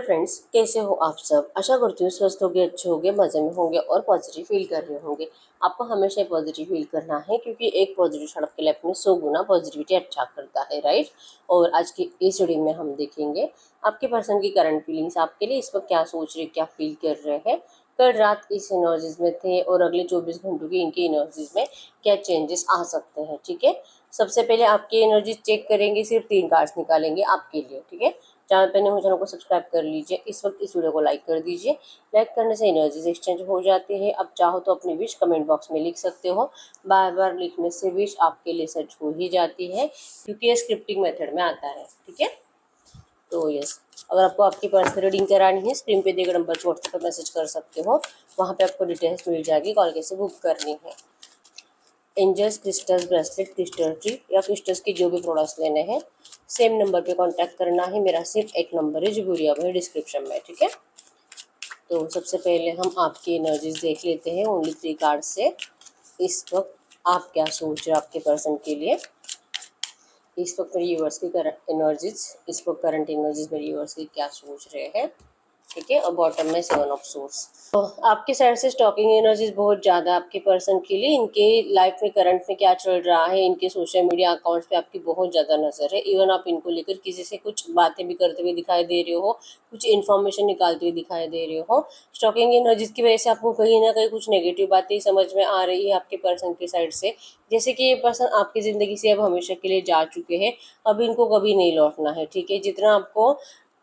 Friends, कैसे हो आप सब। आशा करती हूँ स्वस्थ होगे, अच्छे होगे, मज़े में होंगे और पॉजिटिव फील कर रहे होंगे। आपको हमेशा पॉजिटिव फील करना है क्योंकि एक पॉजिटिव शॉट आपके लाइफ में 100 गुना पॉजिटिविटी अच्छा करता है, राइट। और आज की इस वीडियो में हम देखेंगे आपके पर्सन की करंट फीलिंग्स, आपके लिए इस वक्त क्या सोच रहे, क्या फील कर रहे हैं, कल रात किस एनर्जीज में थे और अगले 24 घंटों की इनकी एनर्जीज में क्या चेंजेस आ सकते हैं। ठीक है, सबसे पहले आपकी एनर्जी चेक करेंगे, सिर्फ 3 कार्ड्स निकालेंगे आपके लिए। ठीक है, चैनल पर नए हो चैनल को सब्सक्राइब कर लीजिए, इस वक्त इस वीडियो को लाइक कर दीजिए। लाइक करने से एनर्जीज एक्सचेंज हो जाती है। अब चाहो तो अपनी विश कमेंट बॉक्स में लिख सकते हो, बार बार लिखने से विश आपके लिए सच हो ही जाती है क्योंकि ये स्क्रिप्टिंग मेथड में आता है। ठीक है, तो यस, अगर आपको आपकी पर्सनल रीडिंग करानी है स्क्रीन पे दिए गए नंबर पर व्हाट्सएप पर मैसेज कर सकते हो, वहाँ पे आपको डिटेल्स मिल जाएगी, कॉल कैसे बुक करनी है। Angels crystals bracelet, crystal tree या क्रिस्टल्स के जो भी प्रोडक्ट्स लेने हैं सेम नंबर पे कांटेक्ट करना है। मेरा सिर्फ एक नंबर है जो वीडियो में डिस्क्रिप्शन में। ठीक है, तो सबसे पहले हम आपकी एनर्जीज देख लेते हैं ओनली 3 कार्ड से। इस वक्त आप क्या सोच रहे हो आपके पर्सन के लिए। इस वक्त मेरी व्यूअर्स की करंट एनर्जीज, इस वक्त करंट एनर्जीज मेरी व्यूअर्स की क्या सोच रहे हैं। ठीक है, और बॉटम में 7 ऑफ सोर्स। तो आपके साइड से स्टॉकिंग एनर्जीज बहुत ज़्यादा आपके पर्सन के लिए। इनके लाइफ में करंट में क्या चल रहा है, इनके सोशल मीडिया अकाउंट्स पे आपकी बहुत ज़्यादा नज़र है। इवन आप इनको लेकर किसी से कुछ बातें भी करते हुए दिखाई दे रहे हो, कुछ इन्फॉर्मेशन निकालते हुए दिखाई दे रहे हो। स्टॉकिंग एनर्जीज की वजह से आपको कहीं ना कहीं कुछ नेगेटिव बातें समझ में आ रही है आपके पर्सन की साइड से। जैसे कि ये पर्सन आपकी ज़िंदगी से अब हमेशा के लिए जा चुके हैं, अब इनको कभी नहीं लौटना है। ठीक है,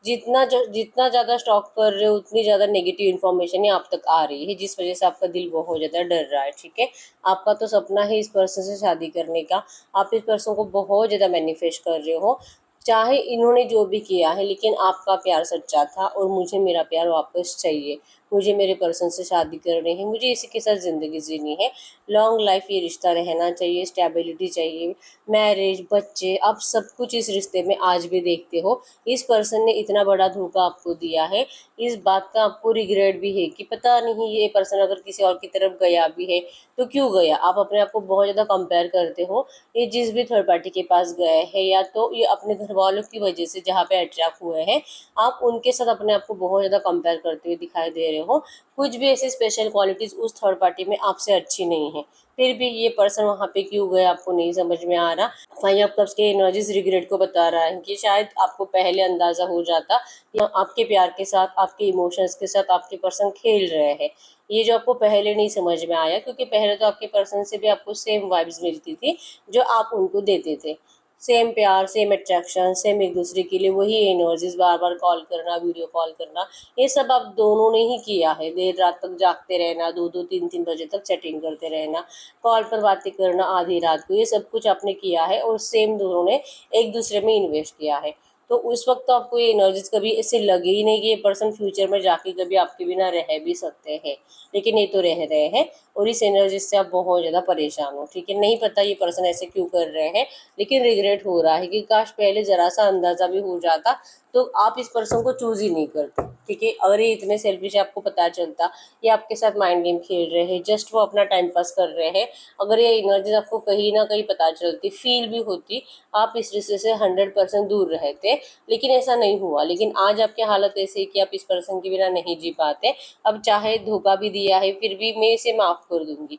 जितना ज़्यादा स्टॉक कर रहे हो उतनी ज़्यादा नेगेटिव इन्फॉर्मेशन ही आप तक आ रही है, जिस वजह से आपका दिल बहुत ज़्यादा डर रहा है। ठीक है, आपका तो सपना है इस पर्सन से शादी करने का, आप इस पर्सन को बहुत ज़्यादा मैनिफेस्ट कर रहे हो। चाहे इन्होंने जो भी किया है, लेकिन आपका प्यार सच्चा था और मुझे मेरा प्यार वापस चाहिए। मुझे मेरे पर्सन से शादी करनी है, मुझे इसी के साथ ज़िंदगी जीनी है। लॉन्ग लाइफ ये रिश्ता रहना चाहिए, स्टेबिलिटी चाहिए, मैरिज, बच्चे, आप सब कुछ इस रिश्ते में आज भी देखते हो। इस पर्सन ने इतना बड़ा धोखा आपको दिया है, इस बात का आपको रिग्रेट भी है कि पता नहीं ये पर्सन अगर किसी और की तरफ गया भी है तो क्यों गया। आप अपने आप को बहुत ज़्यादा कंपेयर करते हो, ये जिस भी थर्ड पार्टी के पास गए हैं या तो ये अपने घर वालों की वजह से जहाँ पे अट्रैक्ट हुए हैं, आप उनके साथ अपने आप को बहुत ज़्यादा कंपेयर करते हुए दिखाई दे रहे हो। कुछ भी ऐसी स्पेशल क्वालिटीज़ उस थर्ड पार्टी में आपसे अच्छी नहीं है, फिर भी ये पर्सन वहाँ पे क्यों गया आपको नहीं समझ में आ रहा। फाइव ऑफ कप्स के एनर्जीज रिग्रेट को बता रहा है कि शायद आपको पहले अंदाजा हो जाता या आपके प्यार के साथ, आपके इमोशंस के साथ आपके पर्सन खेल रहे हैं। ये जो आपको पहले नहीं समझ में आया, क्योंकि पहले तो आपके पर्सन से भी आपको सेम वाइब्स मिलती थी जो आप उनको देते थे। सेम प्यार, सेम अट्रैक्शन, सेम एक दूसरे के लिए वही एनर्जीज, बार बार कॉल करना, वीडियो कॉल करना, ये सब आप दोनों ने ही किया है। देर रात तक जागते रहना, 2-2, 3-3 बजे तक चैटिंग करते रहना, कॉल पर बातें करना आधी रात को, ये सब कुछ आपने किया है और सेम दोनों ने एक दूसरे में इन्वेस्ट किया है। तो उस वक्त तो आपको ये एनर्जीज कभी ऐसे लगे ही नहीं कि ये पर्सन फ्यूचर में जाके कभी आपके बिना रह भी सकते हैं, लेकिन ये तो रह रहे हैं और इस एनर्जी से आप बहुत ज़्यादा परेशान हो। ठीक है, नहीं पता ये पर्सन ऐसे क्यों कर रहे हैं, लेकिन रिग्रेट हो रहा है कि काश पहले ज़रा सा अंदाज़ा भी हो जाता तो आप इस पर्सन को चूज़ ही नहीं करते। ठीक है, अगर ये इतने सेल्फिश है आपको पता चलता, ये आपके साथ माइंड गेम खेल रहे हैं, जस्ट वो अपना टाइम पास कर रहे हैं, अगर ये एनर्जीज आपको कहीं ना कहीं पता चलती, फील भी होती, आप इस रिश्ते से 100% दूर रहते। लेकिन ऐसा नहीं हुआ, लेकिन आज आपकी हालत ऐसी है कि आप इस पर्सन के बिना नहीं जी पाते। अब चाहे धोखा भी दिया है फिर भी मैं इसे माफ़ कर दूंगी,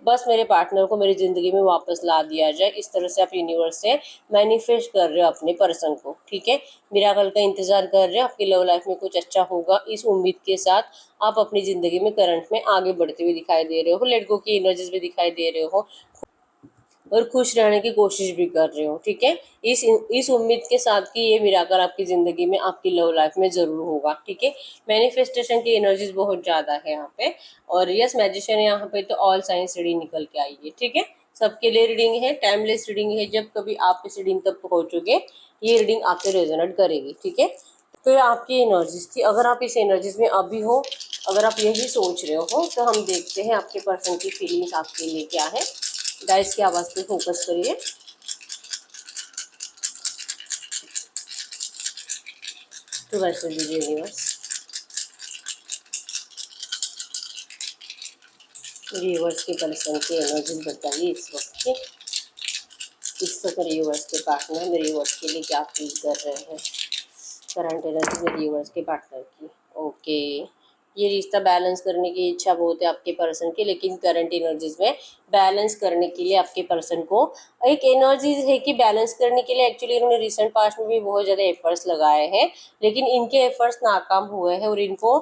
बस मेरे पार्टनर को मेरी ज़िंदगी में वापस ला दिया जाए। इस तरह से आप यूनिवर्स से मैनिफेस्ट कर रहे हो अपने पर्सन को। ठीक है, मिराकल का इंतज़ार कर रहे हो, आपकी लव लाइफ में कुछ अच्छा होगा, इस उम्मीद के साथ आप अपनी ज़िंदगी में करंट में आगे बढ़ते हुए दिखाई दे रहे हो, लेट गो की एनर्जीज भी दिखाई दे रहे हो और खुश रहने की कोशिश भी कर रहे हो। ठीक है, इस उम्मीद के साथ कि ये मिराकल आपकी ज़िंदगी में, आपकी लव लाइफ में ज़रूर होगा। ठीक है, मैनिफेस्टेशन की एनर्जीज बहुत ज़्यादा है यहाँ पे। और यस, मैजिशियन यहाँ पे तो ऑल साइंस रीडिंग निकल के आई है। ठीक है, सबके लिए रीडिंग है, टाइमलेस रीडिंग है, जब कभी आप इस रीडिंग तक पहुँचोगे ये रीडिंग आपसे रेजोनेट करेगी। ठीक है, तो ये आपकी एनर्जीज थी। अगर आप इस एनर्जीज में अभी हो, अगर आप यही सोच रहे हो, तो हम देखते हैं आपके पर्सन की फीलिंग्स आपके लिए क्या है। गाइस की आवाज़ पे फोकस करिए। तो वैसे दीजिए यूनिवर्स, यूनिवर्स के पर्सन की एनर्जी बताइए इस वक्त के, इस वक्त यूनिवर्स के पार्टनर मेरे यूनिवर्स के लिए क्या फील कर रहे हैं। करंट एनर्जी में यूनिवर्स के पार्टनर की। ओके, ये रिश्ता बैलेंस करने की इच्छा बहुत है आपके पर्सन की, लेकिन करंट एनर्जीज में बैलेंस करने के लिए आपके पर्सन को एक एनर्जी है कि बैलेंस करने के लिए एक्चुअली इन्होंने रिसेंट पास्ट में भी बहुत ज़्यादा एफर्ट्स लगाए हैं, लेकिन इनके एफर्ट्स नाकाम हुए हैं और इनको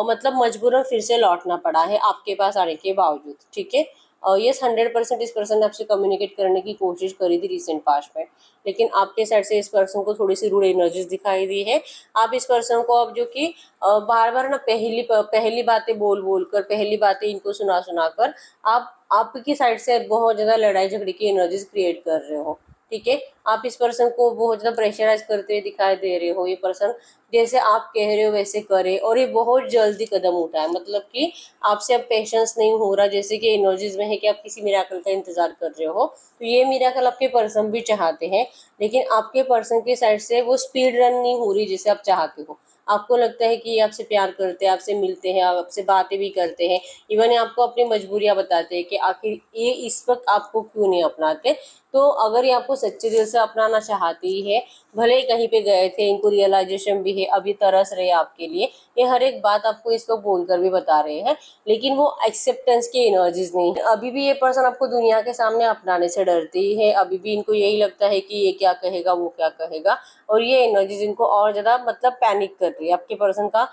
मतलब मजबूरन फिर से लौटना पड़ा है आपके पास आने के बावजूद। ठीक है, यस 100% इस पर्सन ने आपसे कम्युनिकेट करने की कोशिश करी थी रिसेंट पास्ट में, लेकिन आपके साइड से इस पर्सन को थोड़ी सी रूड एनर्जीज दिखाई दी है। आप इस पर्सन को अब जो कि बार बार ना पहली बातें बोल बोल कर, पहली बातें इनको सुना सुना कर आप आपकी साइड से बहुत ज़्यादा लड़ाई झगड़े की एनर्जीज क्रिएट कर रहे हो। ठीक है, आप इस पर्सन को बहुत ज़्यादा प्रेशराइज करते हुए दिखाई दे रहे हो। ये पर्सन जैसे आप कह रहे हो वैसे करे, और ये बहुत जल्दी कदम उठाए, मतलब कि आपसे अब पेशेंस नहीं हो रहा, जैसे कि एनर्जीज में है कि आप किसी मिराकल का इंतजार कर रहे हो। तो ये मिराकल आपके पर्सन भी चाहते हैं, लेकिन आपके पर्सन की साइड से वो स्पीड रन नहीं हो रही जैसे आप चाहते हो। आपको लगता है कि ये आपसे प्यार करते हैं, आपसे मिलते हैं, आपसे बातें भी करते हैं, इवन आपको अपनी मजबूरियां बताते हैं कि आखिर ये इस वक्त आपको क्यों नहीं अपनाते। तो अगर ये आपको सच्चे दिल से अपनाना चाहते ही है, भले ही कहीं पे गए थे, इनको रियलाइजेशन भी है, अभी तरस रहे आपके लिए, ये हर एक बात आपको इस वक्त बोलकर भी बता रहे हैं, लेकिन वो एक्सेप्टेंस की एनर्जीज नहीं है। अभी भी ये पर्सन आपको दुनिया के सामने अपनाने से डरते ही है, अभी भी इनको यही लगता है कि ये क्या कहेगा, वो क्या कहेगा, और ये एनर्जीज इनको और ज़्यादा मतलब पैनिक कर रही है। आपके पर्सन का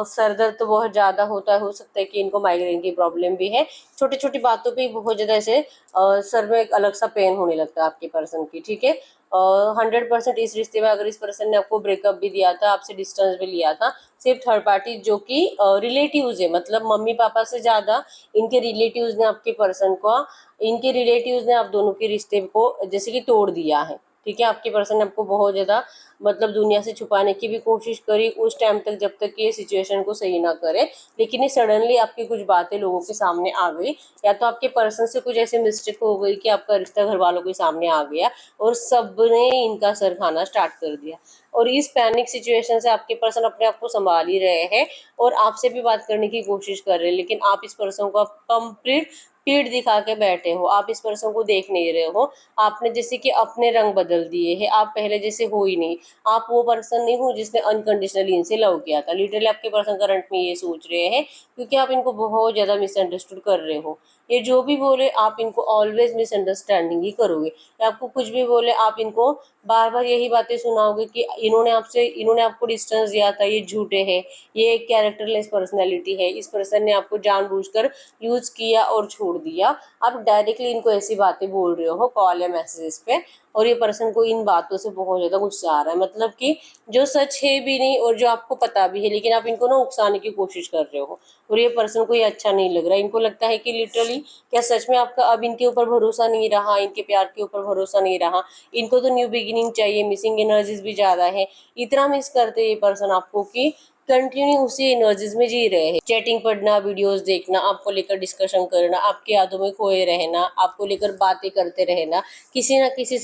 सर दर्द तो बहुत ज़्यादा होता है, हो सकता है कि इनको माइग्रेन की प्रॉब्लम भी है, छोटी छोटी बातों पे बहुत ज़्यादा ऐसे सर में एक अलग सा पेन होने लगता है आपके पर्सन की। ठीक है, 100% इस रिश्ते में अगर इस पर्सन ने आपको ब्रेकअप भी दिया था, आपसे डिस्टेंस भी लिया था, सिर्फ थर्ड पार्टी जो कि रिलेटिव्स है, मतलब मम्मी पापा से ज़्यादा इनके रिलेटिव्स ने आपके पर्सन को, इनके रिलेटिव्स ने आप दोनों के रिश्ते को जैसे कि तोड़ दिया है। ठीक है, आपके पर्सन ने आपको बहुत ज़्यादा मतलब दुनिया से छुपाने की भी कोशिश करी उस टाइम तक, जब तक कि ये सिचुएशन को सही ना करे, लेकिन ये सडनली आपकी कुछ बातें लोगों के सामने आ गई, या तो आपके पर्सन से कुछ ऐसे मिस्टेक हो गई कि आपका रिश्ता घर वालों के सामने आ गया और सबने इनका सर खाना स्टार्ट कर दिया। और इस पैनिक सिचुएशन से आपके पर्सन अपने आप को संभाल ही रहे हैं और आपसे भी बात करने की कोशिश कर रहे हैं, लेकिन आप इस पर्सन को कंप्लीट पीठ दिखा के बैठे हो, आप इस पर्सन को देख नहीं रहे हो। आपने जैसे कि अपने रंग बदल दिए हैं, आप पहले जैसे हो ही नहीं। आप वो पर्सन नहीं हो जिसने अनकंडीशनली इनसे लव किया था। लिटरली आपके पर्सन करंट में ये सोच रहे हैं, क्योंकि आप इनको बहुत ज़्यादा मिसअंडरस्टूड कर रहे हो। ये जो भी बोले आप इनको ऑलवेज मिसअंडरस्टैंडिंग ही करोगे, या आपको कुछ भी बोले आप इनको बार बार यही बातें सुनाओगे कि इन्होंने आपको डिस्टेंस दिया था, ये झूठे हैं, ये एक कैरेक्टरलेस पर्सनैलिटी है, इस पर्सन ने आपको जानबूझकर यूज किया और छोड़ दिया। आप डायरेक्टली इनको ऐसी बातें बोल रहे हो कॉल या मैसेजेस पे, और ये पर्सन को इन बातों से बहुत ज़्यादा गुस्सा आ रहा है, मतलब कि जो सच है भी नहीं और जो आपको पता भी है, लेकिन आप इनको ना उकसाने की कोशिश कर रहे हो, और ये पर्सन को ये अच्छा नहीं लग रहा। इनको लगता है कि लिटरली क्या सच में आपका अब इनके ऊपर भरोसा नहीं रहा, इनके प्यार के ऊपर भरोसा नहीं रहा, इनको तो न्यू बिगिनिंग चाहिए, मिसिंग एनर्जीज भी ज़्यादा है, इतना मिस करते हैं ये पर्सन आपको कि कंटिन्यू उसी एनर्जीज में जी रहे हैं। चैटिंग पढ़ना, वीडियोस देखना, आपको लेकर डिस्कशन करना, आपकी यादों में खोए रहना, आपको लेकर बातें करते रहना, किसी ना किसी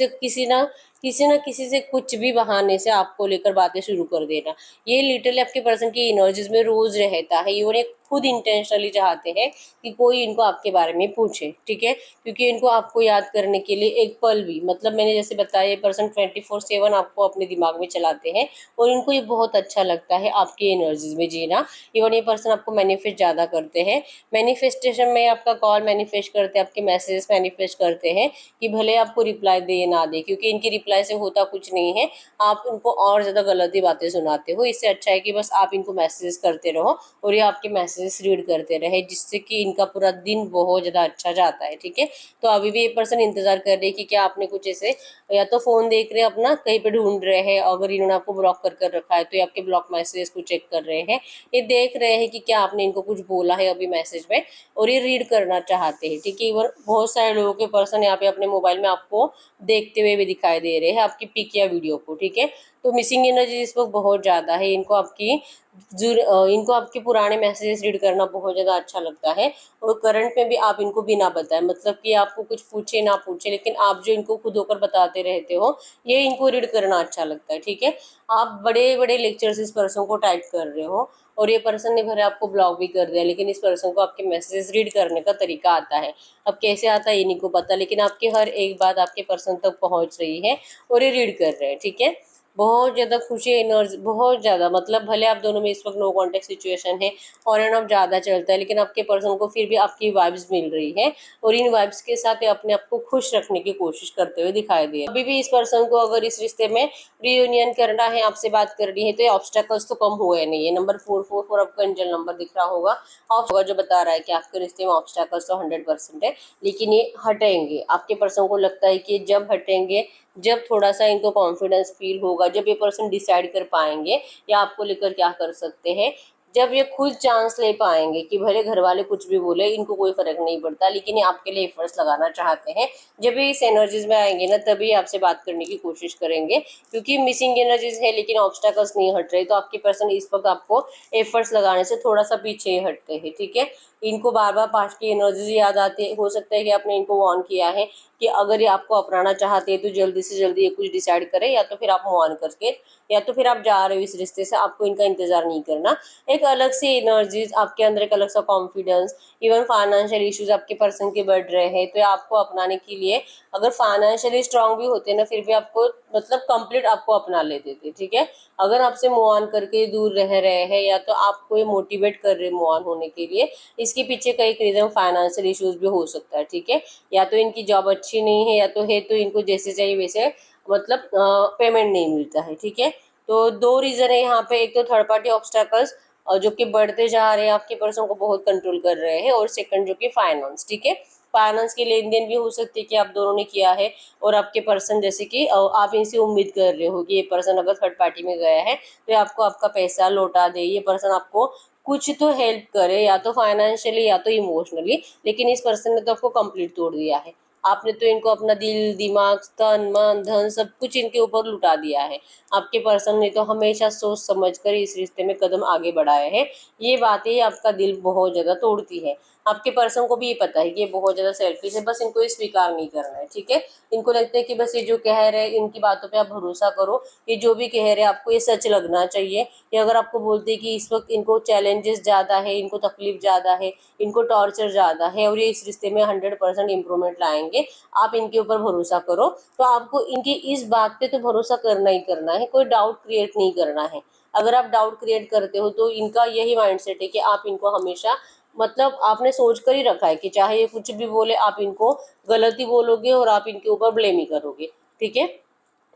से कुछ भी बहाने से आपको लेकर बातें शुरू कर देना, ये लिटरली आपके पर्सन की एनर्जीज में रोज रहता है। ये खुद इंटेंशनली चाहते हैं कि कोई इनको आपके बारे में पूछे। ठीक है, क्योंकि इनको आपको याद करने के लिए एक पल भी, मतलब मैंने जैसे बताया, ये पर्सन 24/7 आपको अपने दिमाग में चलाते हैं, और इनको ये बहुत अच्छा लगता है आपकी एनर्जीज में जीना। इवन ये पर्सन आपको मैनिफेस्ट ज़्यादा करते हैं, मैनिफेस्टेशन में आपका कॉल मैनिफेस्ट करते हैं, आपके मैसेजेस मैनिफेस्ट करते हैं, कि भले आपको रिप्लाई दे ना दे, क्योंकि इनकी रिप्लाई से होता कुछ नहीं है, आप उनको और ज़्यादा गलत ही बातें सुनाते हो। इससे अच्छा है कि बस आप इनको मैसेजेस करते रहो और ये आपके मैसेजेस रीड करते रहे, जिससे कि इनका पूरा दिन बहुत ज़्यादा अच्छा जाता है। ठीक है, तो अभी भी ये पर्सन इंतजार कर रहे हैं कि क्या आपने कुछ ऐसे, या तो फ़ोन देख रहे हैं अपना, कहीं पे ढूंढ रहे हैं, अगर इन्होंने आपको ब्लॉक कर रखा है तो ये आपके ब्लॉक मैसेजेस को चेक कर रहे हैं, ये देख रहे हैं कि क्या आपने इनको कुछ बोला है अभी मैसेज में, और ये रीड करना चाहते हैं। ठीक है, इवन बहुत सारे लोगों के पर्सन यहाँ पे अपने मोबाइल में आपको देखते हुए भी दिखाई दे रहे हैं, आपकी पिक या वीडियो को। ठीक है, तो मिसिंग एनर्जी इस वक्त बहुत ज़्यादा है, इनको आपके पुराने मैसेजेस रीड करना बहुत ज़्यादा अच्छा लगता है, और करंट में भी आप इनको बिना बताए, मतलब कि आपको कुछ पूछे ना पूछे, लेकिन आप जो इनको खुद होकर बताते रहते हो, ये इनको रीड करना अच्छा लगता है। ठीक है, आप बड़े बड़े लेक्चर्स इस पर्सन को टाइप कर रहे हो, और ये पर्सन ने भले आपको ब्लॉक भी कर दिया, लेकिन इस पर्सन को आपके मैसेजेस रीड करने का तरीका आता है। अब कैसे आता है ये नहीं को पता, लेकिन आपकी हर एक बात आपके पर्सन तक पहुंच रही है और ये रीड कर रहे हैं। ठीक है, बहुत ज़्यादा खुशी एनर्जी, बहुत ज़्यादा, मतलब भले आप दोनों में इस वक्त नो कांटेक्ट सिचुएशन है, ऑन एंड ऑफ ज़्यादा चलता है, लेकिन आपके पर्सन को फिर भी आपकी वाइब्स मिल रही है और इन वाइब्स के साथ ये अपने आप को खुश रखने की कोशिश करते हुए दिखाई दे। अभी भी इस पर्सन को अगर इस रिश्ते में रियूनियन करना है, आपसे बात करनी है, तो ये ऑब्स्टेकल्स तो कम हुए नहीं है। नंबर 444 आपका एंजल नंबर दिख रहा होगा, और जो बता रहा है कि आपके रिश्ते में ऑब्स्टेकल्स तो 100% है, लेकिन ये हटेंगे। आपके पर्सन को लगता है कि जब हटेंगे, जब थोड़ा सा इनको कॉन्फिडेंस फील होगा, जब ये पर्सन डिसाइड कर पाएंगे या आपको लेकर क्या कर सकते हैं, जब ये खुद चांस ले पाएंगे कि भले घर वाले कुछ भी बोले, इनको कोई फर्क नहीं पड़ता, लेकिन ये आपके लिए एफर्ट्स लगाना चाहते हैं, जब ये इस एनर्जीज में आएंगे ना, तभी आपसे बात करने की कोशिश करेंगे, क्योंकि मिसिंग एनर्जीज है लेकिन ऑब्स्टेकल्स नहीं हट रहे, तो आपके पर्सन इस वक्त आपको एफर्ट्स लगाने से थोड़ा सा पीछे ही हटते हैं। ठीक है, इनको बार बार पास्ट की एनर्जीज याद आती, हो सकता है कि आपने इनको वार्न किया है कि अगर ये आपको अपनाना चाहते हैं तो जल्दी से जल्दी ये कुछ डिसाइड करें, या तो फिर आप मूव ऑन करके, या तो फिर आप जा रहे हो इस रिश्ते से, आपको इनका इंतजार नहीं करना। एक अलग सी एनर्जीज आपके अंदर, एक अलग सा कॉन्फिडेंस, इवन फाइनेंशियल इश्यूज आपके पर्सन के बढ़ रहे हैं, तो आपको अपनाने के लिए, अगर फाइनेंशियली स्ट्रांग भी होते ना, फिर भी आपको मतलब कंप्लीट आपको अपना लेते थे। ठीक है, अगर आपसे मूव ऑन करके दूर रह रहे हैं, या तो आपको ये मोटिवेट कर रहे मूव ऑन होने के लिए, इसके पीछे कई रीजन फाइनेंशियल इश्यूज भी हो सकता है। ठीक है, या तो इनकी जॉब अच्छी नहीं है, या तो है तो इनको जैसे चाहिए वैसे मतलब पेमेंट नहीं मिलता है। ठीक है, तो दो रीजन है यहाँ पे, एक तो थर्ड पार्टी ऑब्स्टेकल्स जो कि बढ़ते जा रहे हैं, आपके पर्सन को बहुत कंट्रोल कर रहे हैं, और सेकंड जो कि फाइनेंस। ठीक है, फाइनेंस की लेन देन भी हो सकती है कि आप दोनों ने किया है, और आपके पर्सन जैसे कि आप इनसे उम्मीद कर रहे हो कि ये पर्सन अगर थर्ड पार्टी में गया है तो ये आपको आपका पैसा लौटा दे, ये पर्सन आपको कुछ तो हेल्प करे, या तो फाइनेंशियली या तो इमोशनली, लेकिन इस पर्सन ने तो आपको कंप्लीट तोड़ दिया है। आपने तो इनको अपना दिल, दिमाग, तन, मन, धन सब कुछ इनके ऊपर लुटा दिया है। आपके पर्सन ने तो हमेशा सोच समझ कर इस रिश्ते में कदम आगे बढ़ाए हैं। ये बातें आपका दिल बहुत ज़्यादा तोड़ती है। आपके पर्सन को भी ये पता है कि ये बहुत ज़्यादा सेल्फिश है, बस इनको ये स्वीकार नहीं करना है। ठीक है, इनको लगता है कि बस ये जो कह रहे हैं इनकी बातों पे आप भरोसा करो, ये जो भी कह रहे हैं आपको ये सच लगना चाहिए। ये अगर आपको बोलते हैं कि इस वक्त इनको चैलेंजेस ज़्यादा है, इनको तकलीफ ज़्यादा है, इनको टॉर्चर ज़्यादा है, और ये इस रिश्ते में 100% इम्प्रूवमेंट लाएंगे, आप इनके ऊपर भरोसा करो, तो आपको इनकी इस बात पे तो भरोसा करना ही करना है, कोई डाउट क्रिएट नहीं करना है। अगर आप डाउट क्रिएट करते हो तो इनका यही माइंडसेट है कि आप इनको हमेशा मतलब आपने सोच कर ही रखा है कि चाहे ये कुछ भी बोले, आप इनको गलत ही बोलोगे और आप इनके ऊपर ब्लेम ही करोगे। ठीक है,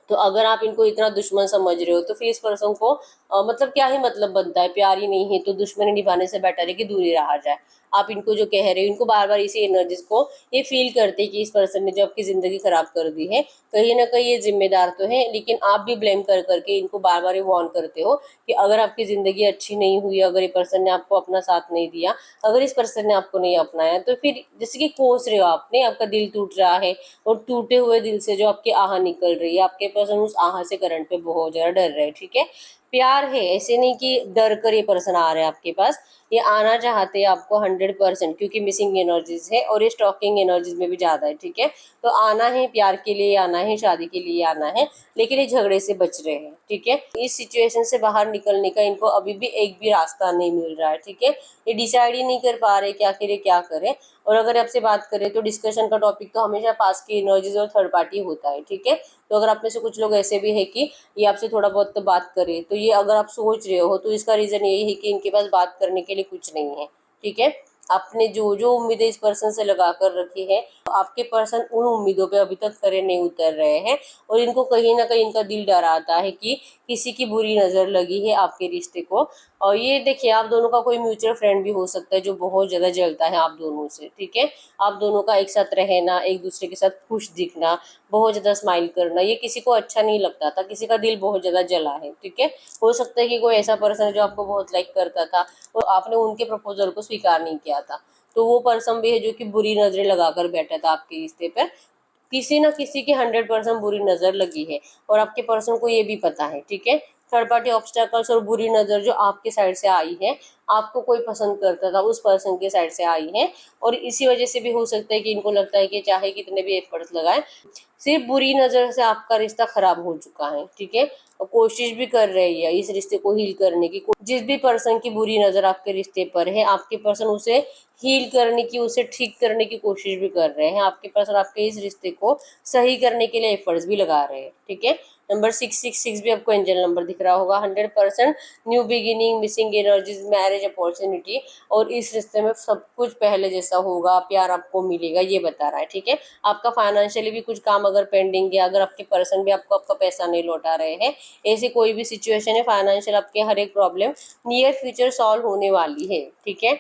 तो अगर आप इनको इतना दुश्मन समझ रहे हो, तो फिर इस पर्सन को मतलब क्या ही मतलब बनता है, प्यार ही नहीं है तो दुश्मनी निभाने से बेटर है कि दूर ही रहा जाए। आप इनको जो कह रहे हो, इनको बार बार इसी एनर्जीज को ये फील करते हैं कि इस पर्सन ने जो आपकी ज़िंदगी ख़राब कर दी है, कहीं ना कहीं ये जिम्मेदार तो है, लेकिन आप भी ब्लेम कर करके इनको बार बार ये वार्न करते हो कि अगर आपकी ज़िंदगी अच्छी नहीं हुई, अगर ये पर्सन ने आपको अपना साथ नहीं दिया, अगर इस पर्सन ने आपको नहीं अपनाया, तो फिर जैसे कि कोस रहे हो आपने, आपका दिल टूट रहा है, और टूटे हुए दिल से जो आपकी आह निकल रही है, आपके पर्सन उस आह से करंट पे बहुत ज़्यादा डर रहे हैं। ठीक है, प्यार है, ऐसे नहीं कि डर कर ये पर्सन आ रहे हैं आपके पास, ये आना चाहते हैं आपको 100%, क्योंकि मिसिंग एनर्जीज है और ये स्टॉकिंग एनर्जीज में भी ज़्यादा है। ठीक है, तो आना है, प्यार के लिए आना है, शादी के लिए आना है, लेकिन ये झगड़े से बच रहे हैं। ठीक है, इस सिचुएशन से बाहर निकलने का इनको अभी भी एक भी रास्ता नहीं मिल रहा है। ठीक है, ये डिसाइड ही नहीं कर पा रहे कि आखिर ये क्या करें। और अगर आपसे बात करें तो डिस्कशन का टॉपिक तो हमेशा पास की एनर्जीज और थर्ड पार्टी होता है। ठीक है, तो अगर आप में से कुछ लोग ऐसे भी है कि ये आपसे थोड़ा बहुत तो बात करे, तो ये अगर आप सोच रहे हो तो इसका रीज़न यही है कि इनके पास बात करने के लिए कुछ नहीं है। ठीक है, आपने जो जो उम्मीदें इस पर्सन से लगा कर रखी है, आपके पर्सन उन उम्मीदों पे अभी तक खरे नहीं उतर रहे हैं, और इनको कहीं ना कहीं इनका दिल डराता है कि किसी की बुरी नज़र लगी है आपके रिश्ते को। और ये देखिए, आप दोनों का कोई म्यूचुअल फ्रेंड भी हो सकता है जो बहुत ज़्यादा जलता है आप दोनों से। ठीक है, आप दोनों का एक साथ रहना, एक दूसरे के साथ खुश दिखना, बहुत ज़्यादा स्माइल करना, ये किसी को अच्छा नहीं लगता था, किसी का दिल बहुत ज़्यादा जला है। ठीक है, हो सकता है कि कोई ऐसा पर्सन है जो आपको बहुत लाइक करता था और आपने उनके प्रपोजल को स्वीकार नहीं किया था, तो वो पर्सन भी है जो कि बुरी नज़रें लगाकर बैठा था आपके रिश्ते पर। किसी ना किसी की 100% बुरी नज़र लगी है, और आपके पर्सन को ये भी पता है। ठीक है, थर्ड पार्टी ऑब्स्टेकल्स और बुरी नज़र जो आपके साइड से आई है, आपको कोई पसंद करता था उस पर्सन के साइड से आई है, और इसी वजह से भी हो सकता है कि इनको लगता है कि चाहे कितने भी एफर्ट्स लगाए, सिर्फ बुरी नज़र से आपका रिश्ता खराब हो चुका है। ठीक है, और कोशिश भी कर रही है इस रिश्ते को हील करने की। जिस भी पर्सन की बुरी नज़र आपके रिश्ते पर है, आपके पर्सन उसे हील करने की, उसे ठीक करने की कोशिश भी कर रहे हैं। आपके पर्सन आपके इस रिश्ते को सही करने के लिए एफर्ट्स भी लगा रहे हैं। ठीक है, नंबर 666 भी आपको एंजल नंबर दिख रहा होगा। 100% new beginning, missing energies, marriage opportunity, और इस रिश्ते में सब कुछ पहले जैसा होगा, प्यार आपको मिलेगा, ये बता रहा है। ठीक है, आपका फाइनेंशियली भी कुछ काम अगर पेंडिंग है, अगर आपके पर्सन भी आपको आपका पैसा नहीं लौटा रहे हैं, ऐसी कोई भी सिचुएशन है, फाइनेंशियल आपके हर एक प्रॉब्लम नियर फ्यूचर सॉल्व होने वाली है। ठीक है,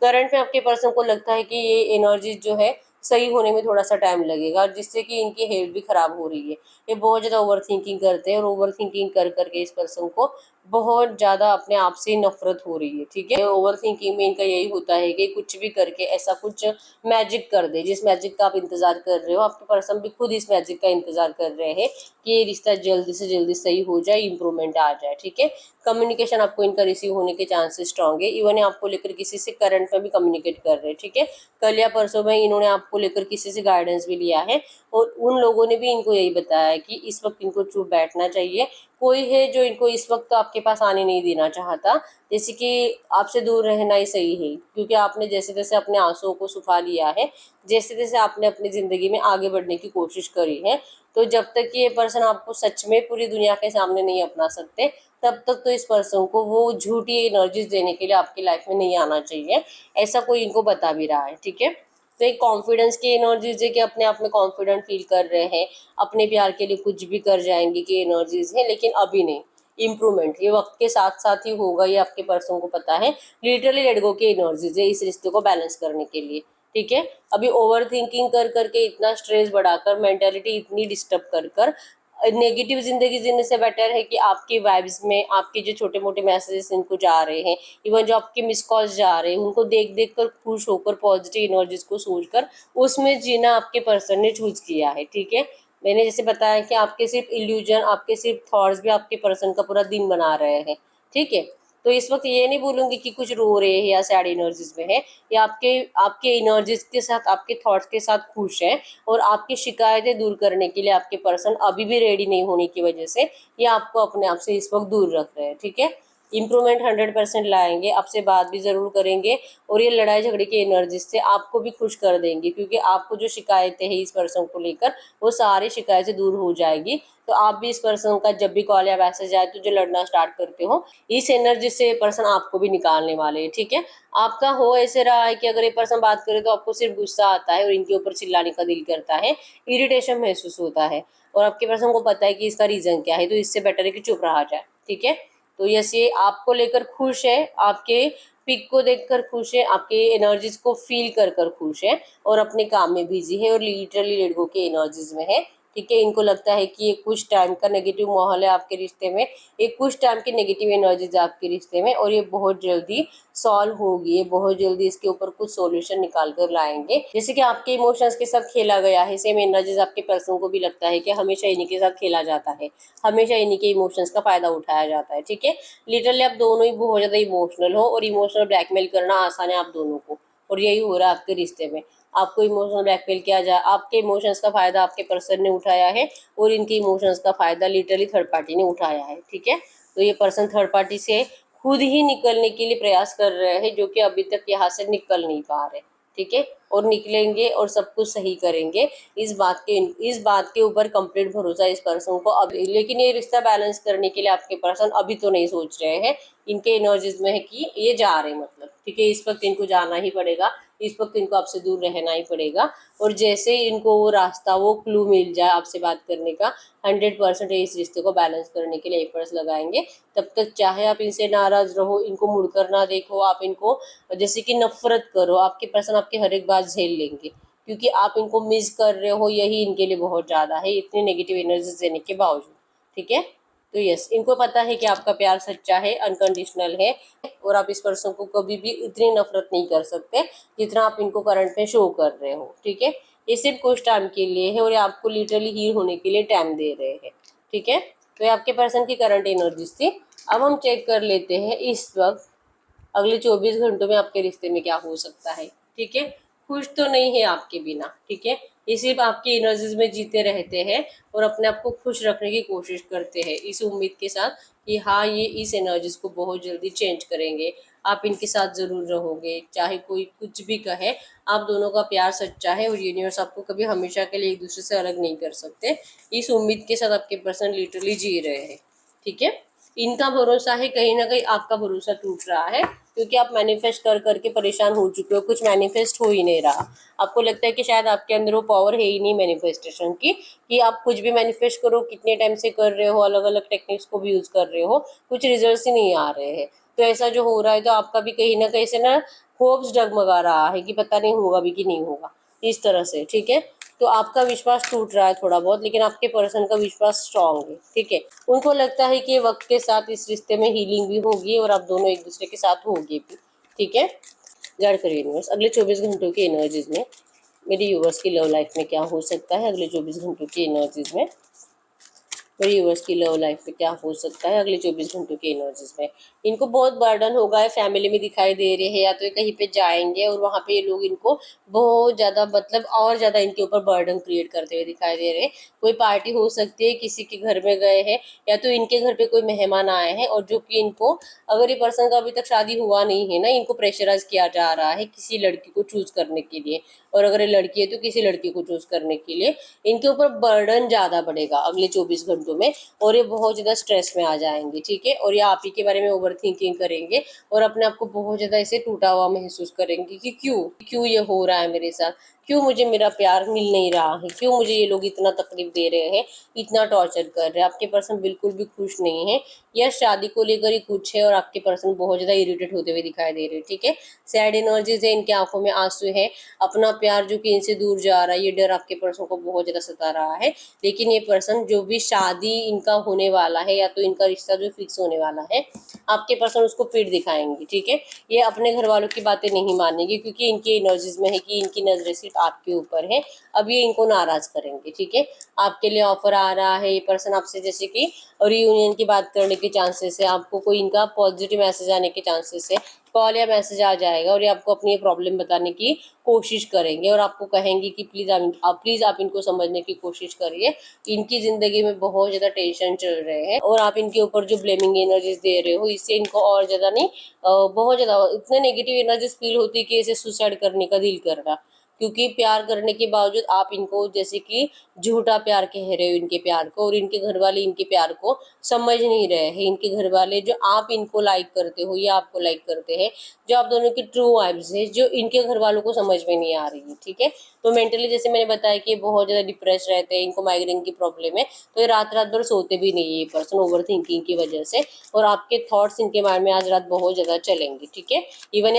करंट में आपके पर्सन को लगता है कि ये एनर्जी जो है सही होने में थोड़ा सा टाइम लगेगा, जिससे कि इनकी हेल्थ भी खराब हो रही है। ये बहुत ज़्यादा ओवर थिंकिंग करते हैं, और ओवर थिंकिंग कर करके इस पर्सन को बहुत ज़्यादा अपने आप से नफरत हो रही है। ठीक है, ओवर थिंकिंग में इनका यही होता है कि कुछ भी करके ऐसा कुछ मैजिक कर दे, जिस मैजिक का आप इंतजार कर रहे हो, आपके पर्सन भी खुद इस मैजिक का इंतजार कर रहे हैं कि ये रिश्ता जल्दी से जल्दी सही हो जाए, इंप्रूवमेंट आ जाए। ठीक है, कम्युनिकेशन आपको इनका रिसीव होने के चांसेस स्ट्रांग है। इवन आपको लेकर किसी से करंट में भी कम्युनिकेट कर रहे हैं। ठीक है, कल या परसों में इन्होंने आपको लेकर किसी से गाइडेंस भी लिया है, और उन लोगों ने भी इनको यही बताया है कि इस वक्त इनको चुप बैठना चाहिए। कोई है जो इनको इस वक्त आपके पास आने नहीं देना चाहता, जैसे कि आपसे दूर रहना ही सही है, क्योंकि आपने जैसे तैसे अपने आंसुओं को सुखा लिया है, जैसे तैसे आपने अपनी ज़िंदगी में आगे बढ़ने की कोशिश करी है। तो जब तक कि ये पर्सन आपको सच में पूरी दुनिया के सामने नहीं अपना सकते, तब तक तो इस पर्सन को वो झूठी एनर्जीज देने के लिए आपकी लाइफ में नहीं आना चाहिए, ऐसा कोई इनको बता भी रहा है। ठीक है, तो एक कॉन्फिडेंस की एनर्जीज है कि अपने आप में कॉन्फिडेंट फील कर रहे हैं, अपने प्यार के लिए कुछ भी कर जाएंगे की एनर्जीज है, लेकिन अभी नहीं। इम्प्रूवमेंट ये वक्त के साथ साथ ही होगा, ये आपके पर्सन को पता है। लिटरली लेट गो की एनर्जीज है इस रिश्ते को बैलेंस करने के लिए। ठीक है, अभी ओवर थिंकिंग कर करके इतना स्ट्रेस बढ़ाकर, मेंटेलिटी इतनी डिस्टर्ब कर कर नेगेटिव जिंदगी जीने से बेटर है कि आपकी वाइब्स में आपके जो छोटे मोटे मैसेजेस इनको जा रहे हैं, इवन जो आपके मिस कॉल्स जा रहे हैं, उनको देख देख कर खुश होकर पॉजिटिव एनर्जीज को सोचकर उसमें जीना आपके पर्सन ने चूज किया है। ठीक है, मैंने जैसे बताया कि आपके सिर्फ इल्यूजन, आपके सिर्फ थॉट्स भी आपके पर्सन का पूरा दिन बना रहे हैं। ठीक है, तो इस वक्त ये नहीं बोलूंगी कि कुछ रो रहे हैं या सैड एनर्जीज में है, या आपके आपके एनर्जीज के साथ, आपके थॉट्स के साथ खुश है, और आपकी शिकायतें दूर करने के लिए आपके पर्सन अभी भी रेडी नहीं होने की वजह से ये आपको अपने आप से इस वक्त दूर रख रहे हैं। ठीक है, इम्प्रूवमेंट 100% लाएंगे, आपसे बात भी ज़रूर करेंगे, और ये लड़ाई झगड़े की एनर्जी से आपको भी खुश कर देंगे, क्योंकि आपको जो शिकायतें हैं इस पर्सन को लेकर, वो सारी शिकायतें दूर हो जाएगी। तो आप भी इस पर्सन का जब भी कॉल या मैसेज आए तो जो लड़ना स्टार्ट करते हो, इस एनर्जी से ये पर्सन आपको भी निकालने वाले हैं। ठीक है, आपका हो ऐसे रहा है कि अगर ये पर्सन बात करे तो आपको सिर्फ गुस्सा आता है और इनके ऊपर चिल्लाने का दिल करता है, इरिटेशन महसूस होता है, और आपके पर्सन को पता है कि इसका रीज़न क्या है, तो इससे बेटर है कि चुप रहा जाए। ठीक है, तो यस, ये आपको लेकर खुश है, आपके पिक को देखकर खुश है, आपके एनर्जीज को फील कर कर खुश है, और अपने काम में बिजी है, और लिटरली लेट गो के एनर्जीज में है। ठीक है, इनको लगता है कि ये कुछ टाइम का नेगेटिव माहौल है आपके रिश्ते में, ये कुछ टाइम की नेगेटिव एनर्जीज आपके रिश्ते में, और ये बहुत जल्दी सॉल्व होगी, ये बहुत जल्दी इसके ऊपर कुछ सॉल्यूशन निकाल कर लाएंगे। जैसे कि आपके इमोशंस के साथ खेला गया है, सेम एनर्जीज आपके पर्सन को भी लगता है कि हमेशा इन्हीं के साथ खेला जाता है, हमेशा इन्हीं के इमोशंस का फायदा उठाया जाता है। ठीक है, लिटरली आप दोनों ही बहुत ज़्यादा इमोशनल हो, और इमोशनल ब्लैकमेल करना आसान है आप दोनों को, और यही हो रहा है आपके रिश्ते में। आपको इमोशनल ब्लैकमेल किया जाए, आपके इमोशंस का फायदा आपके पर्सन ने उठाया है, और इनके इमोशंस का फायदा लिटरली थर्ड पार्टी ने उठाया है। ठीक है, तो ये पर्सन थर्ड पार्टी से खुद ही निकलने के लिए प्रयास कर रहे हैं, जो कि अभी तक यहाँ से निकल नहीं पा रहे। ठीक है, और निकलेंगे और सब कुछ सही करेंगे, इस बात के ऊपर कंप्लीट भरोसा है इस पर्सन को अभी। लेकिन ये रिश्ता बैलेंस करने के लिए आपके पर्सन अभी तो नहीं सोच रहे हैं, इनके एनर्जीज में है कि ये जा रहे हैं, मतलब ठीक है, इस वक्त इनको जाना ही पड़ेगा, इस वक्त इनको आपसे दूर रहना ही पड़ेगा। और जैसे ही इनको वो रास्ता, वो क्लू मिल जाए आपसे बात करने का, 100% इस रिश्ते को बैलेंस करने के लिए एफर्ट्स लगाएंगे। तब तक चाहे आप इनसे नाराज रहो, इनको मुड़कर ना देखो, आप इनको जैसे कि नफरत करो, आपके पर्सन आपकी हर एक बात झेल लेंगे, क्योंकि आप इनको मिस कर रहे हो, यही इनके लिए बहुत ज़्यादा है, इतनी नेगेटिव एनर्जी देने के बावजूद। ठीक है, तो यस, इनको पता है कि आपका प्यार सच्चा है, अनकंडीशनल है, और आप इस पर्सन को कभी भी इतनी नफरत नहीं कर सकते जितना आप इनको करंट में शो कर रहे हो। ठीक है, ये सिर्फ कुछ टाइम के लिए है, और ये आपको लिटरली हील होने के लिए टाइम दे रहे हैं। ठीक है, तो ये आपके पर्सन की करंट एनर्जीज थी। अब हम चेक कर लेते हैं इस वक्त अगले 24 घंटों में आपके रिश्ते में क्या हो सकता है। ठीक है, खुश तो नहीं है आपके बिना। ठीक है, ये सिर्फ आपकी एनर्जीज में जीते रहते हैं और अपने आप को खुश रखने की कोशिश करते हैं इस उम्मीद के साथ कि हाँ ये इस एनर्जीज को बहुत जल्दी चेंज करेंगे। आप इनके साथ ज़रूर रहोगे, चाहे कोई कुछ भी कहे। आप दोनों का प्यार सच्चा है और यूनिवर्स आपको कभी हमेशा के लिए एक दूसरे से अलग नहीं कर सकते। इस उम्मीद के साथ आपके पर्सन लिटरली जी रहे हैं, ठीक है। इनका भरोसा है, कहीं ना कहीं आपका भरोसा टूट रहा है, क्योंकि आप मैनिफेस्ट कर करके परेशान हो चुके हो, कुछ मैनिफेस्ट हो ही नहीं रहा। आपको लगता है कि शायद आपके अंदर वो पावर है ही नहीं मैनिफेस्टेशन की, कि आप कुछ भी मैनिफेस्ट करो, कितने टाइम से कर रहे हो, अलग अलग टेक्निक्स को भी यूज कर रहे हो, कुछ रिजल्ट ही नहीं आ रहे हैं। तो ऐसा जो हो रहा है, तो आपका भी कहीं ना कहीं से ना होप्स डगमगा रहा है कि पता नहीं होगा भी कि नहीं होगा, इस तरह से, ठीक है। तो आपका विश्वास टूट रहा है थोड़ा बहुत, लेकिन आपके पर्सन का विश्वास स्ट्रांग है, ठीक है। उनको लगता है कि वक्त के साथ इस रिश्ते में हीलिंग भी होगी और आप दोनों एक दूसरे के साथ होगी भी, ठीक है। गाइड करिए यूनिवर्स अगले 24 घंटों की एनर्जीज में मेरी यूवर्स की लव लाइफ में क्या हो सकता है। अगले 24 घंटों की एनर्जीज में मेरे यूवर्स की लव लाइफ में क्या हो सकता है अगले 24 घंटों की एनर्जीज में। इनको बहुत बर्डन होगा है, फैमिली में दिखाई दे रहे हैं, या तो ये कहीं पे जाएंगे और वहाँ पे ये लोग इनको बहुत ज़्यादा मतलब और ज़्यादा इनके ऊपर बर्डन क्रिएट करते हुए दिखाई दे रहे हैं। कोई पार्टी हो सकती है, किसी के घर में गए हैं, या तो इनके घर पे कोई मेहमान आए हैं, और जो कि इनको, अगर ये पर्सन का अभी तक शादी हुआ नहीं है ना, इनको प्रेशराइज किया जा रहा है किसी लड़की को चूज करने के लिए, और अगर ये लड़की है तो किसी लड़की को चूज करने के लिए इनके ऊपर बर्डन ज़्यादा बढ़ेगा अगले 24 घंटों में, और ये बहुत ज़्यादा स्ट्रेस में आ जाएंगे, ठीक है। और ये आप ही के बारे में ओवर थिंकिंग करेंगे और अपने आप को बहुत ज़्यादा ऐसे टूटा हुआ महसूस करेंगे कि क्यों क्यों ये हो रहा है मेरे साथ, क्यों मुझे मेरा प्यार मिल नहीं रहा है, क्यों मुझे ये लोग इतना तकलीफ दे रहे हैं, इतना टॉर्चर कर रहे हैं। आपके पर्सन बिल्कुल भी खुश नहीं है, या शादी को लेकर ही कुछ है, और आपके पर्सन बहुत ज़्यादा इरिटेट होते हुए दिखाई दे रहे हैं, ठीक है। सैड एनर्जीज है, इनकी आंखों में आंसू है, अपना प्यार जो कि इनसे दूर जा रहा है, ये डर आपके पर्सन को बहुत ज़्यादा सता रहा है। लेकिन ये पर्सन, जो भी शादी इनका होने वाला है, या तो इनका रिश्ता जो फिक्स होने वाला है, आपके पर्सन उसको पीठ दिखाएंगे, ठीक है। ये अपने घर वालों की बातें नहीं मानेंगे, क्योंकि इनकी एनर्जीज में है कि इनकी नजरें सिर्फ आपके ऊपर है। अब ये इनको नाराज करेंगे, ठीक है। आपके लिए ऑफर आ रहा है, ये पर्सन आपसे जैसे कि रीयूनियन की बात करने के चांसेस है, आपको कोई इनका पॉजिटिव मैसेज आने के चांसेस है, कॉल या मैसेज आ जाएगा, और ये आपको अपनी प्रॉब्लम बताने की कोशिश करेंगे, और आपको कहेंगे कि प्लीज आप इनको समझने की कोशिश करिए। इनकी जिंदगी में बहुत ज्यादा टेंशन चल रहे हैं, और आप इनके ऊपर जो ब्लेमिंग एनर्जीज दे रहे हो, इससे इनको और ज्यादा नहीं, बहुत ज्यादा इतने नेगेटिव एनर्जीज फील होती है कि इसे सुसाइड करने का दिल कर रहा, क्योंकि प्यार करने के बावजूद आप इनको जैसे कि झूठा प्यार कह रहे हो इनके प्यार को, और इनके घर वाले इनके प्यार को समझ नहीं रहे हैं। इनके घर वाले, जो आप इनको लाइक करते हो या आपको लाइक करते हैं, जो आप दोनों की ट्रू वाइब्स है, जो इनके घर वालों को समझ में नहीं आ रही है, ठीक है। तो मेंटली जैसे मैंने बताया कि बहुत ज्यादा डिप्रेस रहते हैं, इनको माइग्रेन की प्रॉब्लम है, तो ये रात रात भर सोते भी नहीं है ये पर्सन, ओवर थिंकिंग की वजह से, और आपके थॉट्स इनके माइंड में आज रात बहुत ज्यादा चलेंगे, ठीक है। इवन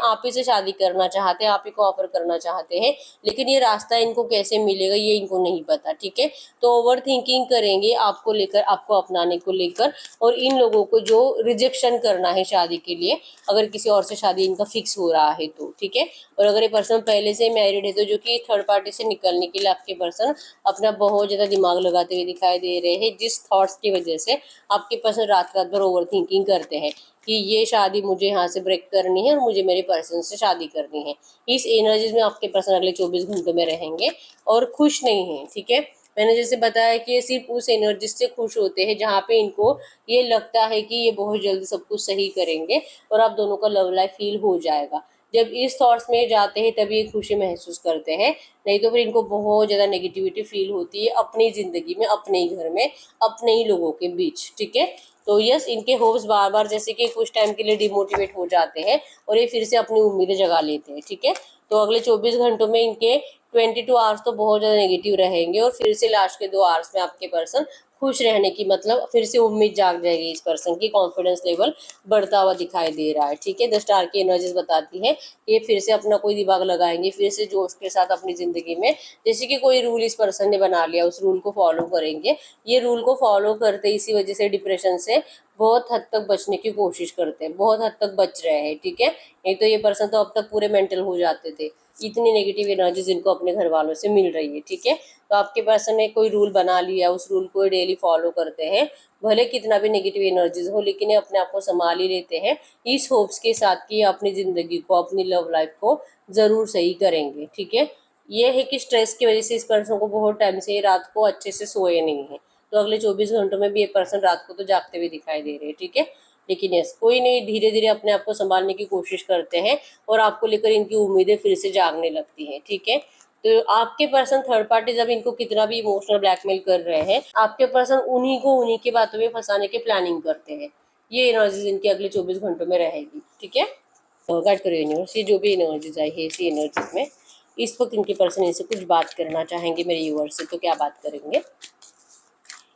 आप ही से शादी करना चाहते हैं, आप ही को ऑफर करना चाहते हैं, लेकिन ये रास्ता इनको कैसे मिलेगा ये इनको नहीं पता, ठीक है। तो ओवर थिंकिंग करेंगे आपको लेकर, आपको अपनाने को लेकर, और इन लोगों को जो रिजेक्शन करना है शादी के लिए, अगर किसी और से शादी इनका फिक्स हो रहा है तो, ठीक है। और अगर ये पर्सन पहले से मैरिड है, तो जो कि थर्ड पार्टी से निकलने के लिए आपके पर्सन अपना बहुत ज्यादा दिमाग लगाते हुए दिखाई दे रहे हैं, जिस थॉट्स की वजह से आपके पर्सन रात रात भर ओवर थिंकिंग करते हैं कि ये शादी मुझे यहाँ से ब्रेक करनी है और मुझे मेरे पर्सन से शादी करनी है। इस एनर्जीज में आपके पर्सन अगले 24 घंटों में रहेंगे और खुश नहीं है, ठीक है। मैंने जैसे बताया कि ये सिर्फ उस एनर्जी से खुश होते हैं जहाँ पे इनको ये लगता है कि ये बहुत जल्दी सब कुछ सही करेंगे और आप दोनों का लव लाइफ फील हो जाएगा। जब इस थॉट्स में जाते हैं तभी ये खुशी महसूस करते हैं, नहीं तो फिर इनको बहुत ज़्यादा नेगेटिविटी फील होती है अपनी ज़िंदगी में, अपने ही घर में, अपने ही लोगों के बीच, ठीक है। तो यस, इनके होप्स बार बार जैसे कि कुछ टाइम के लिए डिमोटिवेट हो जाते हैं और ये फिर से अपनी उम्मीदें जगा लेते हैं, ठीक है। तो अगले 24 घंटों में इनके 22 आवर्स तो बहुत ज़्यादा नेगेटिव रहेंगे, और फिर से लास्ट के 2 आवर्स में आपके पर्सन खुश रहने की, मतलब फिर से उम्मीद जाग जाएगी इस पर्सन की, कॉन्फिडेंस लेवल बढ़ता हुआ दिखाई दे रहा है, ठीक है। द स्टार की एनर्जीज बताती है ये फिर से अपना कोई दिमाग लगाएंगे, फिर से जोश के साथ अपनी जिंदगी में, जैसे कि कोई रूल इस पर्सन ने बना लिया उस रूल को फॉलो करेंगे। ये रूल को फॉलो करते इसी वजह से डिप्रेशन से बहुत हद तक बचने की कोशिश करते हैं, बहुत हद तक बच रहे हैं, ठीक है। नहीं तो ये पर्सन तो अब तक पूरे मेंटल हो जाते थे, इतनी नेगेटिव एनर्जी जिनको अपने घर वालों से मिल रही है, ठीक है। तो आपके पर्सन ने कोई रूल बना लिया, उस रूल को डेली फॉलो करते हैं, भले कितना भी नेगेटिव एनर्जीज हो, लेकिन ये अपने आप को संभाल ही लेते हैं इस होप्स के साथ कि अपनी जिंदगी को, अपनी लव लाइफ को जरूर सही करेंगे, ठीक है। ये है कि स्ट्रेस की वजह से इस पर्सन को बहुत टाइम से रात को अच्छे से सोए नहीं है, तो अगले 24 घंटों में भी ये पर्सन रात को तो जागते हुए दिखाई दे रहे हैं, ठीक है। लेकिन यस, कोई नहीं, धीरे धीरे अपने आप को संभालने की कोशिश करते हैं और आपको लेकर इनकी उम्मीदें फिर से जागने लगती हैं, ठीक है। तो आपके पर्सन थर्ड पार्टी जब इनको कितना भी इमोशनल ब्लैकमेल कर रहे हैं, आपके पर्सन उन्हीं को उन्हीं की बातों में फंसाने की प्लानिंग करते हैं। ये एनर्जीज इनकी अगले 24 घंटों में रहेगी, ठीक है। तो गाइड करो यूनिवर्स, ये जो भी एनर्जीज आई है इसी एनर्जीज में इस वक्त इनके पर्सन इनसे कुछ बात करना चाहेंगे मेरे यूवर्स से, तो क्या बात करेंगे।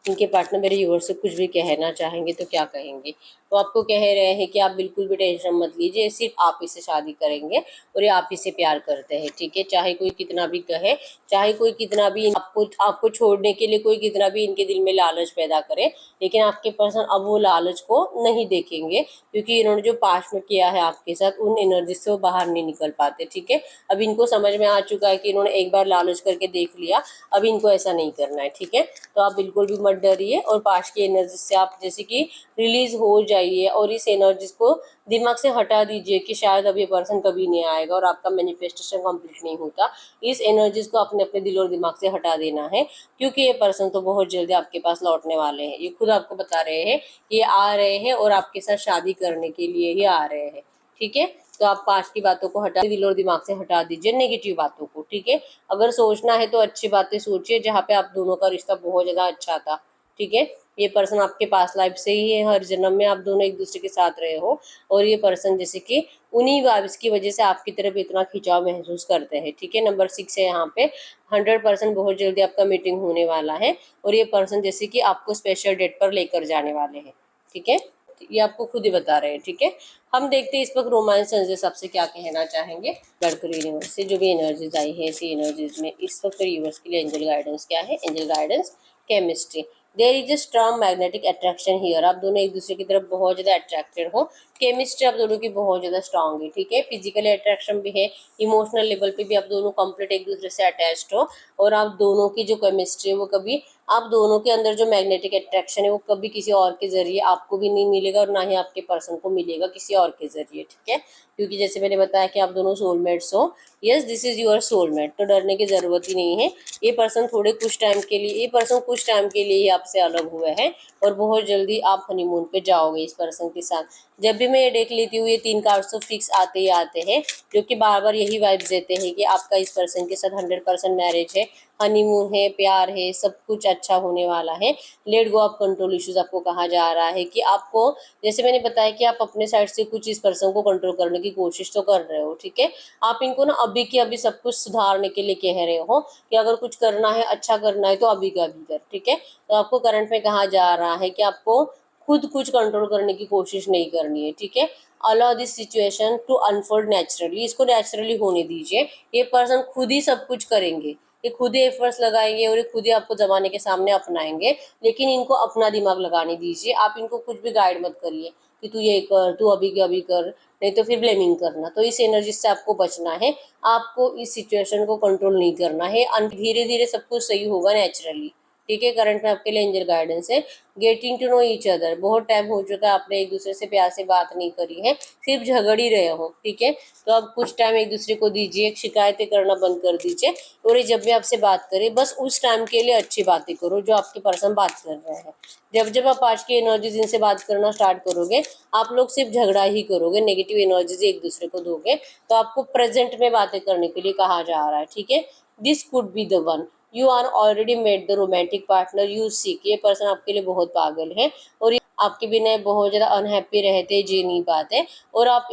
इनके पार्टनर मेरे व्यूअर्स से कुछ भी कहना चाहेंगे तो क्या कहेंगे। तो आपको कह रहे हैं कि आप बिल्कुल भी टेंशन मत लीजिए, सिर्फ आप ही से शादी करेंगे और ये आप ही से प्यार करते हैं, ठीक है। चाहे कोई कितना भी कहे, चाहे कोई कितना भी आपको छोड़ने के लिए कोई कितना भी इनके दिल में लालच पैदा करे, लेकिन आपके पर्सन अब वो लालच को नहीं देखेंगे, क्योंकि इन्होंने जो पास्ट में किया है आपके साथ उन एनर्जी से वो बाहर नहीं निकल पाते, ठीक है। अब इनको समझ में आ चुका है कि इन्होंने एक बार लालच करके देख लिया, अब इनको ऐसा नहीं करना है, ठीक है। तो आप बिल्कुल भी मत डरिए और पास्ट की एनर्जी से आप जैसे कि रिलीज हो जाइए और इस एनर्जीज को दिमाग से हटा दीजिए कि शायद अब ये पर्सन कभी नहीं आएगा और आपका मैनिफेस्टेशन कंप्लीट नहीं होता। इस एनर्जीज को अपने अपने दिल और दिमाग से हटा देना है, क्योंकि ये पर्सन तो बहुत जल्दी आपके पास लौटने वाले हैं। ये खुद आपको बता रहे हैं कि ये आ रहे हैं और आपके साथ शादी करने के लिए ही आ रहे हैं, ठीक है। तो आप पास्ट की बातों को हटा, दिल और दिमाग से हटा दीजिए नेगेटिव बातों को, ठीक है। अगर सोचना है तो अच्छी बातें सोचिए, जहाँ पे आप दोनों का रिश्ता बहुत ज़्यादा अच्छा था, ठीक है। ये पर्सन आपके पास लाइफ से ही है, हर जन्म में आप दोनों एक दूसरे के साथ रहे हो और ये पर्सन जैसे कि उन्हीं वाइब्स की वजह से आपकी तरफ इतना खिंचाव महसूस करते हैं, ठीक है। नंबर 6 है यहाँ पे, 100% बहुत जल्दी आपका मीटिंग होने वाला है और ये पर्सन जैसे कि आपको स्पेशल डेट पर लेकर जाने वाले हैं, ठीक है। ये आपको खुद ही बता रहे हैं, ठीक है। हम देखते हैं इस वक्त रोमांस संजय सबसे क्या कहना चाहेंगे। मर्करी यूनिवर्स से जो भी एनर्जीज आई है इसी एनर्जीज में इस वक्त यूनिवर्स के लिए एंजल गाइडेंस क्या है। Angel guidance chemistry, there is a strong magnetic attraction here. आप दोनों एक दूसरे की तरफ बहुत ज़्यादा अट्रैक्टेड हो, केमिस्ट्री आप दोनों की बहुत ज़्यादा स्ट्रांग है, ठीक है। फिजिकली अट्रैक्शन भी है, इमोशनल लेवल पे भी आप दोनों कंप्लीट एक दूसरे से अटैच्ड हो और आप दोनों की जो केमिस्ट्री है वो कभी, आप दोनों के अंदर जो मैग्नेटिक अट्रैक्शन है वो कभी किसी और के जरिए आपको भी नहीं मिलेगा और ना ही आपके पर्सन को मिलेगा किसी और के जरिए, ठीक है। क्योंकि जैसे मैंने बताया कि आप दोनों सोलमेट्स हो, yes this is your soulmate, तो डरने की ज़रूरत ही नहीं है। ये पर्सन थोड़े कुछ टाइम के लिए, ये पर्सन कुछ टाइम के लिए ही आपसे अलग हुए हैं और बहुत जल्दी आप हनीमून पे जाओगे इस पर्सन के साथ। जब भी मैं ये देख लेती हूँ ये 3 कार्ड्स तो फिक्स आते ही आते हैं, जो कि बार बार यही वाइब्स देते हैं कि आपका इस पर्सन के साथ 100% मैरिज है, हनीमून है, प्यार है, सब कुछ अच्छा होने वाला है। Let go of control issues आपको कहा जा रहा है कि आपको, जैसे मैंने बताया कि आप अपने साइड से कुछ इस पर्सन को कंट्रोल करने की कोशिश तो कर रहे हो, ठीक है। आप इनको ना अभी के अभी सब कुछ सुधारने के लिए कह रहे हो कि अगर कुछ करना है, अच्छा करना है तो अभी का अभी कर, ठीक है। तो आपको करंट में कहा जा रहा है कि आपको खुद कुछ कंट्रोल करने की कोशिश नहीं करनी है, ठीक है। Allow this situation to unfold naturally, इसको नेचुरली होने दीजिए। ये पर्सन खुद ही सब कुछ करेंगे, ये खुद ही एफर्ट्स लगाएंगे और ये खुद ही आपको जमाने के सामने अपनाएंगे, लेकिन इनको अपना दिमाग लगाने दीजिए। आप इनको कुछ भी गाइड मत करिए कि तू ये कर, तू अभी के अभी कर, नहीं तो फिर ब्लेमिंग करना। तो इस एनर्जी से आपको बचना है, आपको इस सिचुएशन को कंट्रोल नहीं करना है। धीरे धीरे सब कुछ सही होगा नेचुरली, ठीक है। करंट में आपके लिए एंजल गाइडेंस है getting to know each other. बहुत टाइम हो चुका है आपने एक दूसरे से प्यार से बात नहीं करी है, सिर्फ झगड़ ही रहे हो, ठीक है। तो अब कुछ टाइम एक दूसरे को दीजिए, शिकायतें करना बंद कर दीजिए और ये जब भी आपसे बात करे बस उस टाइम के लिए अच्छी बातें करो जो आपके पर्सन बात कर रहे हैं। जब जब आप आज की एनर्जीज इनसे बात करना स्टार्ट करोगे आप लोग सिर्फ झगड़ा ही करोगे, नेगेटिव एनर्जीज एक दूसरे को दोगे। तो आपको प्रेजेंट में बातें करने के लिए कहा जा रहा है, ठीक है। This could be the one, you are already made the romantic partner you seek. ये पर्सन आपके लिए बहुत पागल है और ये आपके बिना बहुत ज़्यादा अनहैप्पी रहते, जी नहीं पाते और आप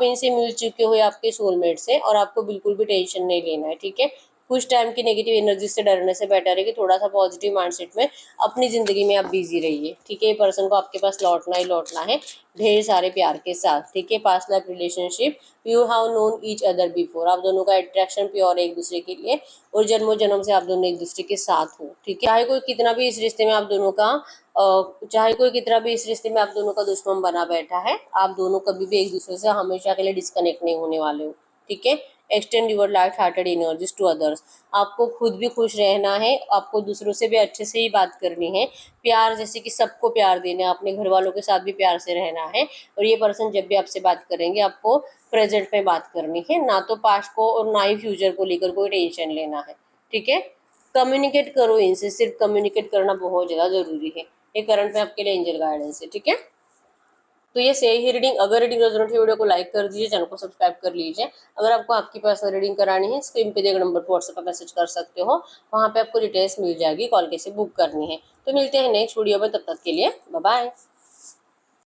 इनसे मिल चुके हो आपके सोलमेट से और आपको बिल्कुल भी टेंशन नहीं लेना है, ठीक है। कुछ टाइम की नेगेटिव एनर्जी से डरने से बेटर है कि थोड़ा सा पॉजिटिव माइंडसेट में अपनी ज़िंदगी में आप बिजी रहिए, ठीक है। ये पर्सन को आपके पास लौटना ही लौटना है ढेर सारे प्यार के साथ, ठीक है। Past life relationship, you have known each other before. आप दोनों का अट्रैक्शन प्योर है एक दूसरे के लिए और जन्मों जन्म से आप दोनों एक दूसरे के साथ हो, ठीक है। चाहे कोई कितना भी इस रिश्ते में आप दोनों का चाहे कोई कितना भी इस रिश्ते में आप दोनों का दुश्मन बना बैठा है, आप दोनों कभी भी एक दूसरे से हमेशा के लिए डिस्कनेक्ट नहीं होने वाले हो, ठीक है। Extend your light hearted energies to others. आपको खुद भी खुश रहना है, आपको दूसरों से भी अच्छे से ही बात करनी है, प्यार जैसे कि सबको प्यार देना है, अपने घर वालों के साथ भी प्यार से रहना है। और ये पर्सन जब भी आपसे बात करेंगे आपको प्रेजेंट में बात करनी है, ना तो पास्ट को और ना ही फ्यूचर को लेकर कोई टेंशन लेना है। ठीक है, कम्युनिकेट करो इनसे, सिर्फ कम्युनिकेट करना बहुत ज़्यादा ज़रूरी है। ये करंट में आपके लिए एंजल गाइडेंस है। ठीक है, तो ये सही ही रीडिंग। अगर रीडिंग रेजोनेट है वीडियो को लाइक कर दीजिए, चैनल को सब्सक्राइब कर लीजिए। अगर आपको आपकी पर्सनल रीडिंग करानी है, स्क्रीन पे दिए गए नंबर पर व्हाट्सएप पर मैसेज कर सकते हो, वहाँ पे आपको डिटेल्स मिल जाएगी, कॉल कैसे बुक करनी है। तो मिलते हैं नेक्स्ट वीडियो में, तब तक के लिए बाय बाय।